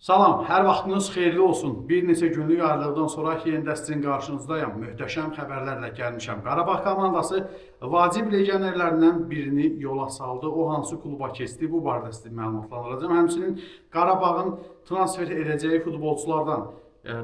Salam, hər vaxtınız xeyirli olsun. Bir neçə günlük ayrılıqdan sonra yenidə sizin qarşınızdayım. Möhtəşəm xəbərlərlə gəlmişəm. Qarabağ komandası vacib legionerlərindən birini yola saldı. O hansı kluba keçdi, bu barədə sizi məlumatlandıracağım. Həmçinin Qarabağın transfer edəcəyi futbolçulardan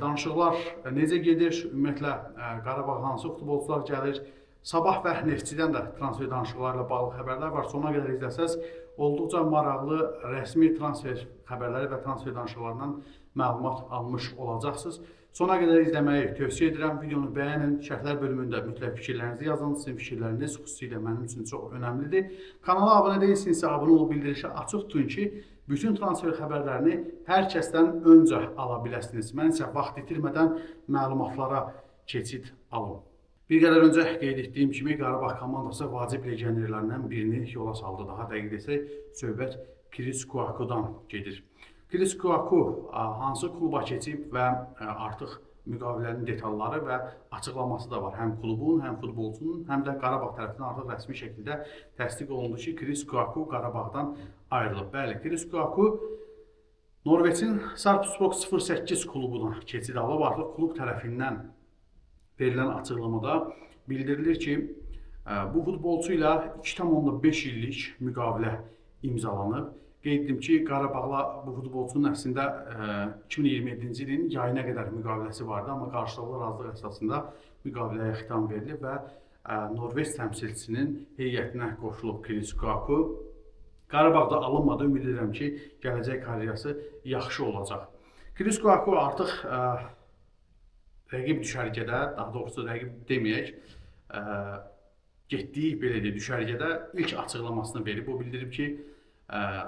danışıqlar necə gedir, ümumiyyətlə Qarabağ hansı futbolçular gəlir, Sabah və Neftçidən də transfer danışıqlarıyla bağlı xəbərlər var. Sona qədər izləsəz, olduqca maraqlı rəsmi transfer xəbərləri və transfer danışıqlarından məlumat almış olacaqsınız. Sona qədər izləməyi tövsiyə edirəm. Videonu bəyənin, şərhlər bölümündə mütləq fikirlərinizi yazın. Sizin fikirləriniz xüsusilə mənim üçün çox önəmlidir. Kanala abunə deyilsinizsə, abunə olub bildirişi açıq tutun ki, bütün transfer xəbərlərini hər kəsdən öncə ala biləsiniz. Mən isə vaxt itirmədən məlumatlara keçid alım. Bir qədər öncə qeyd etdiyim kimi Qarabağ komandası vacib legionerlərindən birini yola saldı. Daha dəqiq desək, söhbət Chris Kouakou'dan gedir. Chris Kouakou hansı kluba keçib və artıq müqavilənin detalları və açıqlaması da var. Həm klubun, həm futbolçunun, həm də Qarabağ tərəfindən artıq rəsmi şəkildə təsdiq olundu ki, Chris Kouakou Qarabağdan ayrılıb. Bəli, Chris Kouakou Norveçin Sarpsborg 08 klubuna keçid alıb. Artıq klub tərəfindən verilən açıqlamada bildirilir ki, bu futbolçu ilə 2,5 illik müqavilə imzalanıb. Qeyd etdim ki, Qarabağla bu futbolçunun əslində 2027-ci ilin yayına qədər müqaviləsi vardı, amma qarşılıqlı razılıq əsasında müqaviləyə xitam verilib və Norveç təmsilçisinin heyətinə qoşulub Chris Kouakou. Qarabağda alınmadı, ümid edirəm ki, gələcək karyerası yaxşı olacaq. Chris Kouakou artıq rəqib düşərgədə, daha doğrusu rəqib deməyək, getdiyi belə deyək, düşərgədə ilk açıqlamasını verib. O bildirib ki,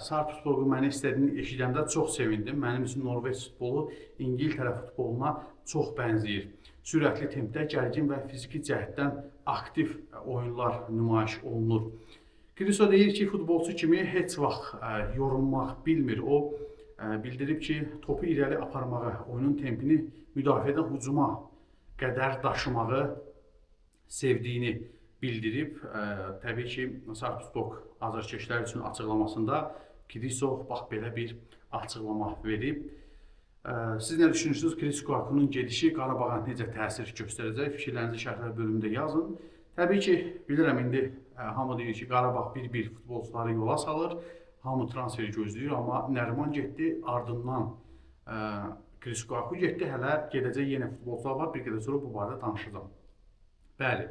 Sarpsborgu məni istədiyini eşidəndə çox sevindim. Mənim üçün Norveç futbolu İngiltərə futboluna çox bənzəyir. Sürətli tempdə, gərgin və fiziki cəhətdən aktiv oyunlar nümayiş olunur. Chris deyir ki, futbolçu kimi heç vaxt yorulmaq bilmir. O bildirib ki, topu irəli aparmağı, oyunun tempini müdafiədən hücuma qədər daşımağı sevdiyini bildirib. Təbii ki, Sarpsborg azarkeşlər üçün açıqlamasında Chrisov bax belə bir açıqlama verib. Siz nə düşünürsünüz? Chris Kouakou'nun gedişi Qarabağa necə təsir göstərəcək? Fikirlərinizi şərhlər bölümündə yazın. Təbii ki, bilirəm indi hamı deyir ki, Qarabağ bir futbolçuları yola salır. Hamı transferi gözləyir, amma Nəriman getdi, ardından Chris Kouakou getdi, hələ gedəcək yenə futbolçular var, bir qədər sonra bu barədə danışacağım. Bəli,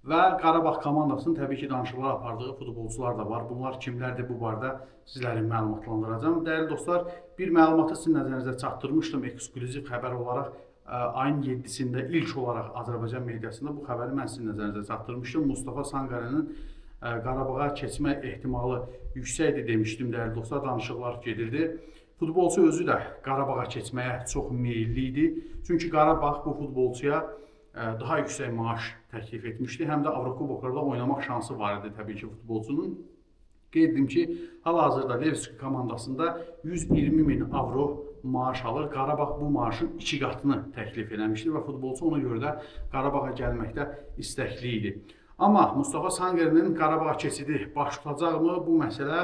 və Qarabağ komandasının təbii ki, danışıqlar apardığı futbolçular da var. Bunlar kimlərdir, bu barədə sizləri məlumatlandıracağım. Dəyərli dostlar, bir məlumatı sizin nəzərinizə çatdırmışdım, ekskluziv xəbər olaraq. Ayın 7-sində ilk olaraq Azərbaycan mediasında bu xəbəri mən sizin nəzərinizə çatdırmışdım. Mustafa Sanqarinin Qarabağa keçmə ehtimalı yüksəkdir demişdim, dəyərli dostlar, danışıqlar gedirdi. Futbolçu özü də Qarabağa keçməyə çox meyilli idi. Çünki Qarabağ bu futbolçuya daha yüksək maaş təklif etmişdi. Həm də Avrokuboklarda oynamaq şansı var idi təbii ki, futbolçunun. Qeyd etdim ki, hal-hazırda Levski komandasında 120.000 avro maaş alır. Qarabağ bu maaşın 2 qatını təklif eləmişdi və futbolçu ona görə də Qarabağa gəlməkdə istəkli idi. Amma Mustafa Sanqarinin Qarabağa keçidi baş tutacaqmı? Bu məsələ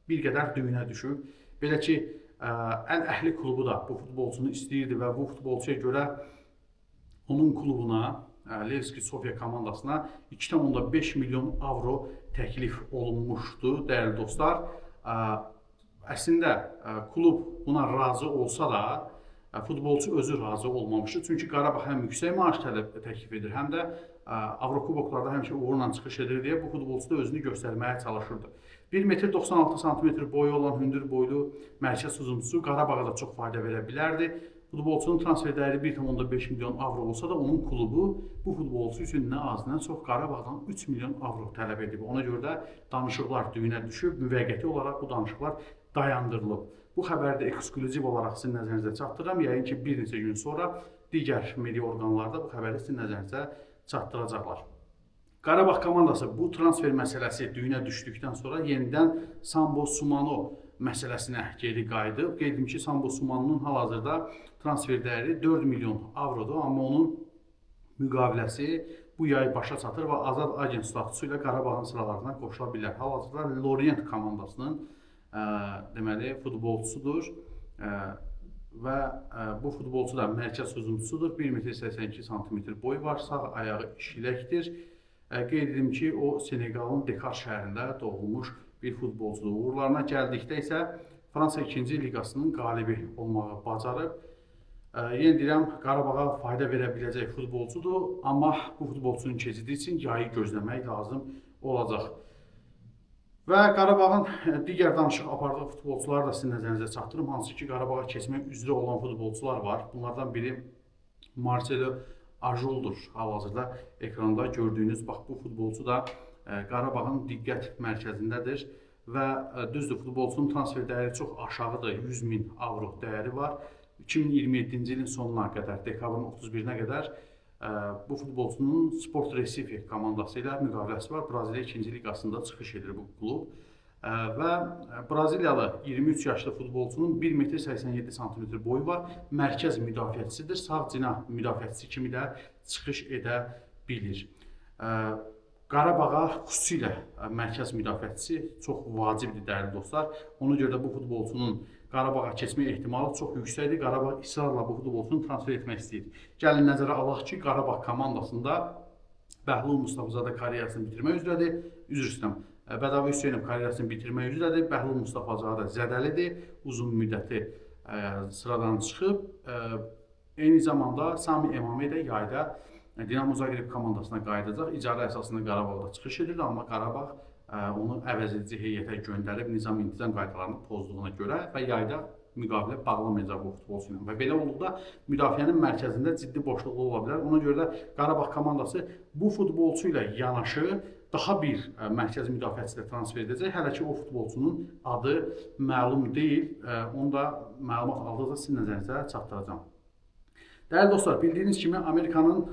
bir qədər düyünə düşüb. Belə ki, Əl-Əhli klubu da bu futbolçunu istəyirdi və bu futbolçuya görə onun klubuna, Levski Sofia komandasına 2,5 milyon avro təklif olunmuşdu, dəyərli dostlar. Əslində, klub buna razı olsa da, futbolçu özü razı olmamışdı. Çünki Qarabağ həm yüksək maaş təklif edir, həm də Avrokuboklarda həmişə uğurla çıxış edir deyə bu futbolçu da özünü göstərməyə çalışırdı. 1,96 m boyu olan hündür boylu mərkəz hücumçusu Qarabağa da çox fayda verə bilərdi. Futbolçunun transfer dəyəri 1,5 milyon avro olsa da onun klubu bu futbolçu üçün nə az, nə çox Qarabağdan 3 milyon avro tələb edib. Ona görə də danışıqlar düyünə düşüb, müvəqqəti olaraq bu danışıqlar dayandırılıb. Bu xəbəri də ekskluziv olaraq sizin nəzərinizə çatdırıram. Yəqin ki, bir neçə gün sonra digər media orqanlarda bu xəbəri sizin nəzərinizə çatdıracaqlar. Qarabağ komandası bu transfer məsələsi düyünə düşdükdən sonra yenidən Sambo Sumano məsələsinə geri qayıdıb. Qeyd edim ki, Sambo Sumanonun hal-hazırda transfer dəyəri 4 milyon avrodur, amma onun müqaviləsi bu yay başa çatır və azad agent statusu ilə Qarabağın sıralarına qoşula bilər. Hal-hazırda Lorient komandasının deməli futbolçusudur. və bu futbolçu da mərkəz hücumçusudur. 1 metr 82 sm boyu var, sağ ayağı işləkdir. Qeyd edim ki, o Senegalın Dekar şəhərində doğulmuş bir futbolçudur. Uğurlarına gəldikdə isə Fransa 2-ci liqasının qalibi olmağı bacarıb. Yenə deyirəm, Qarabağa fayda verə biləcək futbolçudur, amma bu futbolçunun keçidi üçün yayı gözləmək lazım olacaq. Və Qarabağın digər danışıq apardığı futbolçuları da sizin nəzərinizə çatdırım. Hansı ki, Qarabağa keçmək üzrə olan futbolçular var. Bunlardan biri Marcelo Ajol'dur. Hal-hazırda ekranda gördüyünüz bax bu futbolçu da Qarabağın diqqət mərkəzindədir. Və düzdür, futbolçunun transfer dəyəri çox aşağıdır. 100.000 avro dəyəri var. 2027-ci ilin sonuna qədər, dekabrın 31-nə qədər bu futbolçunun Sport Recife komandası ilə müqaviləsi var. Braziliya 2-ci liqasında çıxış edir bu klub. Və Braziliyalı 23 yaşlı futbolçunun 1 metr 87 sm boyu var. Mərkəz müdafiəçisidir. Sağ cinah müdafiəçisi kimi də çıxış edə bilir. Qarabağa xüsusilə mərkəz müdafiəçisi çox vacibdir, dəyərli dostlar. Ona görə də bu futbolçunun Qarabağa keçmək ehtimalı çox yüksəkdir. Qarabağ israrla bu futbolçunu transfer etmək istəyir. Gəlin nəzərə alaq ki, Qarabağ komandasında Bəhlul Mustafazadə karyerasını bitirmək üzrədir. Üzr istəyirəm, Bədavi Hüseynov karyerasını bitirmək üzrədir. Bəhlul Mustafazadə zədəlidir, uzun müddəti sıradan çıxıb. Eyni zamanda Sami Emami də yayda Dinamo Zagreb komandasına qayıdacaq. İcara əsasında Qarabağda çıxış edir, amma Qarabağ onu əvəzedici heyətə göndərib nizam-intizam qaydalarını pozduğuna görə və yayda müqavilə bağlamayacaq bu futbolçu ilə. Və belə olduqda müdafiənin mərkəzində ciddi boşluqlu ola bilər. Ona görə də Qarabağ komandası bu futbolçu ilə yanaşı daha bir mərkəz müdafiəçisi ilə transfer edəcək. Hələ ki o futbolçunun adı məlum deyil. Onu da məlumat aldıqca sizin nəzərinizə çatdıracağam. Dəyərli dostlar, bildiyiniz kimi Amerikanın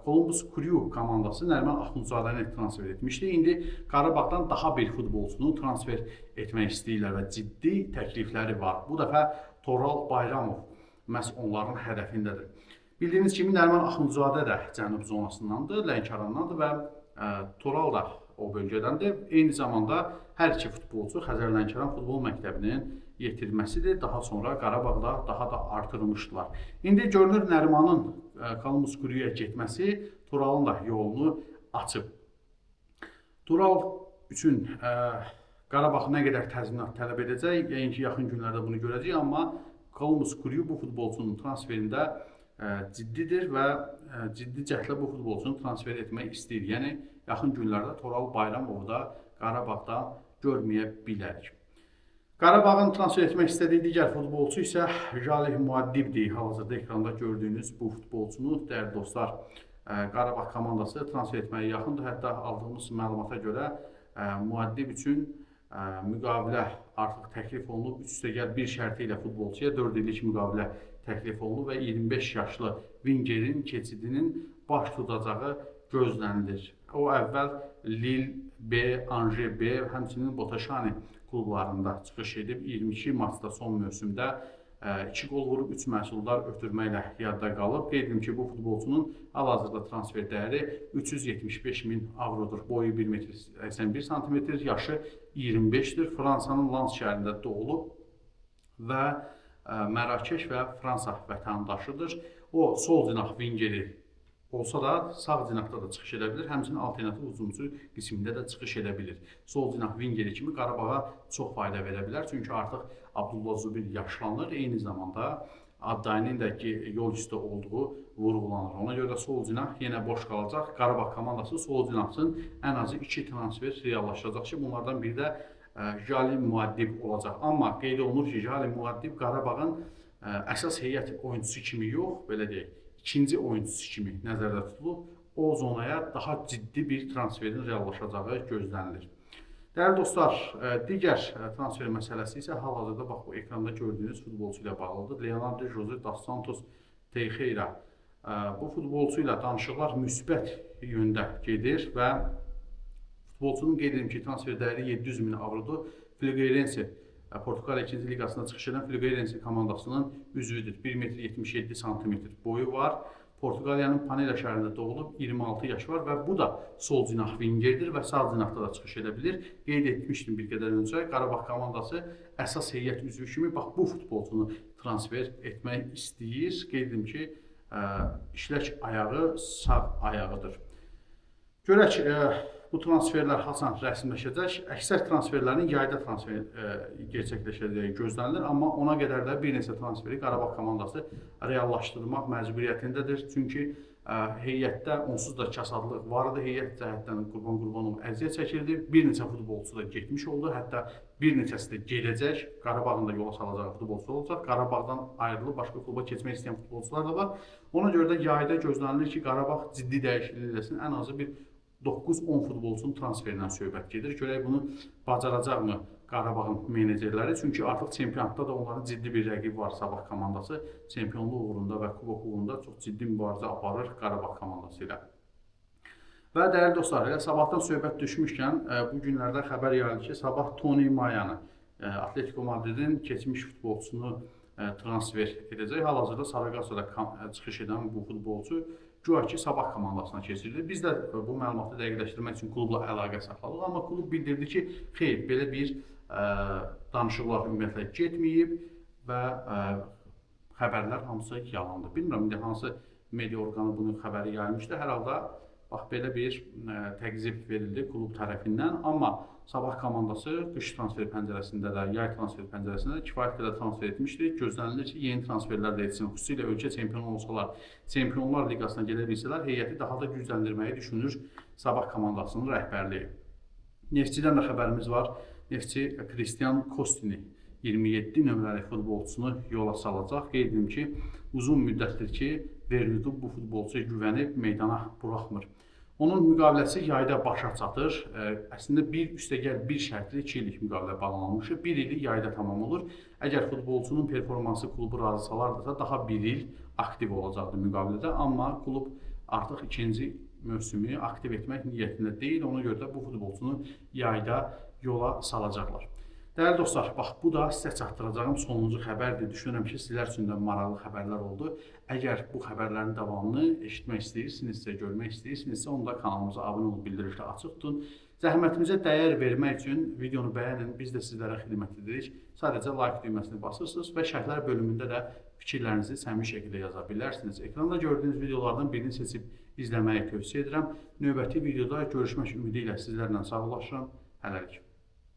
Columbus Crew komandası Nəriman Axundzadəni transfer etmişdi. İndi Qarabağdan daha bir futbolçunu transfer etmək istəyirlər və ciddi təklifləri var. Bu dəfə Toral Bayramov məhz onların hədəfindədir. Bildiyiniz kimi Nəriman Axundzadə də Cənub zonasındandır, Lənkərandandır və Toral da o bölgədəndir. Eyni zamanda hər iki futbolçu Xəzər Lənkəran futbol məktəbinin yetirməsidir. Daha sonra Qarabağda daha da artırılmışdılar. İndi görünür Nərimanın Columbus Crew'ya getməsi Turalın da yolunu açıb. Tural üçün Qarabağ nə qədər təzminat tələb edəcək, yəni ki, yaxın günlərdə bunu görəcəyik, amma Columbus Crew bu futbolçunun transferində ciddidir və ciddi cəhdlə bu futbolçunu transfer etmək istəyir. Yəni, yaxın günlərdə Toral Bayramovu da Qarabağda görməyə bilərik. Qarabağın transfer etmək istədiyi digər futbolçu isə Jalih Muaddibdir. Hal-hazırda ekranda gördüyünüz bu futbolçunu, dəyərli dostlar, Qarabağ komandası transfer etməyə yaxındır. Hətta aldığımız məlumata görə Muaddib üçün müqavilə artıq təklif olunub. 3+1 şərti ilə futbolçuya 4 illik müqavilə təklif olunub və 25 yaşlı Vingerin keçidinin baş tutacağı gözlənilir. O əvvəl Lille B, Angers B, həmçinin Botaşani klublarında çıxış edib 22 maçda son mövsümdə 2 qol vurub 3 məhsuldar ötürməklə yadda qalıb. Qeyd edim ki, bu futbolçunun hal-hazırda transfer dəyəri 375.000 avrodur. Boyu 1 metr 81 sm, yaşı 25-dir. Fransanın Lens şəhərində doğulub və Mərakeş və Fransa vətəndaşıdır. O sol cinah vingeri olsa da sağ cinahda da çıxış edə bilir, həmçinin alternativ hücumçu qismində də çıxış edə bilir. Sol cinah vingeri kimi Qarabağa çox fayda verə bilər, çünki artıq Abdullah Zubir yaşlanır, eyni zamanda Abdayinin də ki, yol üstə olduğu vurğulanır. Ona görə də sol cinah yenə boş qalacaq. Qarabağ komandası sol cinahın ən azı 2 transfer reallaşacaq ki, bunlardan biri də Jalih Muaddib olacaq. Amma qeyd olunur ki, Jalih Muaddib Qarabağın əsas heyət oyuncusu kimi yox, belə deyək, ikinci oyuncusu kimi nəzərdə tutulub, o zonaya daha ciddi bir transferin reallaşacağı gözlənilir. Dəyərli dostlar, digər transfer məsələsi isə hal-hazırda bax bu ekranda gördüyünüz futbolçu ilə bağlıdır. Leonardo José dos Santos Teixeira. Bu futbolçu ilə danışıqlar müsbət yöndə gedir və futbolçunun qeyd edim ki, transfer dəyəri 700.000 avrodur. Fluminense Portuqaliya 2-ci liqasında çıxış edən Fluminense komandasının üzvüdür. 1 metr 77 sm boyu var. Portuqaliyanın Panela şəhərində doğulub, 26 yaş var və bu da sol cinah vingerdir və sağ cinahda da çıxış edə bilir. Qeyd etmişdim bir qədər öncə, Qarabağ komandası əsas heyət üzvü kimi bax bu futbolçunu transfer etmək istəyir. Qeyd edim ki, işlək ayağı sağ ayağıdır. Görək, bu transferlər haçan rəsmiləşəcək. Əksər transferlərin yayda gerçəkləşəcəyi gözlənilir, amma ona qədər də bir neçə transferi Qarabağ komandası reallaşdırmaq məcburiyyətindədir. Çünki heyətdə onsuz da kasadlıq var idi, heyət cəhətdən Qurban Qurbanov əziyyət çəkirdi. Bir neçə futbolçu da getmiş oldu, hətta bir neçəsi də gedəcək. Qarabağın da yola salacağı futbolçu olacaq. Qarabağdan ayrılıb başqa kluba keçmək istəyən futbolçular da var. Ona görə də yayda gözlənilir ki, Qarabağ ciddi dəyişiklik eləsin, ən azı bir 9-10 futbolçunun transferindən söhbət gedir. Görək bunu bacaracaqmı Qarabağın menecerləri? Çünki artıq çempionatda da onların ciddi bir rəqib var. Sabah komandası çempionluq uğrunda və kubok uğrunda çox ciddi mübarizə aparır Qarabağ komandası ilə. Və dəyərli dostlar, elə Sabahdan söhbət düşmüşkən, bu günlərdə xəbər yayıldı ki, Sabah Toni Mayanı, Atletico Madridin keçmiş futbolçusunu transfer edəcək. Hal-hazırda Saragossada çıxış edən bu futbolçu güya ki, Sabah komandasına keçirilir. Biz də bu məlumatı dəqiqləşdirmək üçün klubla əlaqə saxladıq, amma klub bildirdi ki, xeyr, belə bir danışıqlar ümumiyyətlə getməyib və xəbərlər hamısı yalandır. Bilmirəm, indi hansı media orqanı bunun xəbəri yaymışdı. Hər halda bax, belə bir təqzib verildi klub tərəfindən, amma Sabah komandası qış transfer pəncərəsində də, yay transfer pəncərəsində də kifayət qədər transfer etmişdi. Gözlənilir ki, yeni transferlər də etsin. Xüsusilə ölkə çempionu olsalar, Çempionlar Liqasına gedə bilsələr, heyəti daha da gücləndirməyi düşünür Sabah komandasının rəhbərliyi. Neftçidən də xəbərimiz var. Neftçi Cristian Kostini 27 nömrəli futbolçusunu yola salacaq. Qeyd edim ki, uzun müddətdir ki, Verlidu bu futbolçuya güvənib meydana buraxmır. Onun müqaviləsi yayda başa çatır. Əslində bir üstəgəl bir şərtli 2 illik müqavilə bağlanmışdır. 1 ili yayda tamam olur. Əgər futbolçunun performansı klubu razı salardırsa daha 1 il aktiv olacaqdır müqavilədə. Amma klub artıq ikinci mövsümü aktiv etmək niyyətində deyil. Ona görə də bu futbolçunu yayda yola salacaqlar. Dəyərli dostlar, bax bu da sizə çatdıracağım sonuncu xəbərdir. Düşünürəm ki, sizlər üçün də maraqlı xəbərlər oldu. Əgər bu xəbərlərin davamını eşitmək istəyirsinizsə, görmək istəyirsinizsə, onda kanalımıza abunə olub bildirişləri açıq tutun. Zəhmətimizə dəyər vermək üçün videonu bəyənin, biz də sizlərə xidmət edirik. Sadəcə like düyməsini basırsınız və şərhlər bölümündə də fikirlərinizi səmimi şəkildə yaza bilərsiniz. Ekranda gördüyünüz videolardan birini seçib izləməyi tövsiyə edirəm. Növbəti videoda görüşmək ümidi ilə sizlərlə sağollaşıram. Hələlik.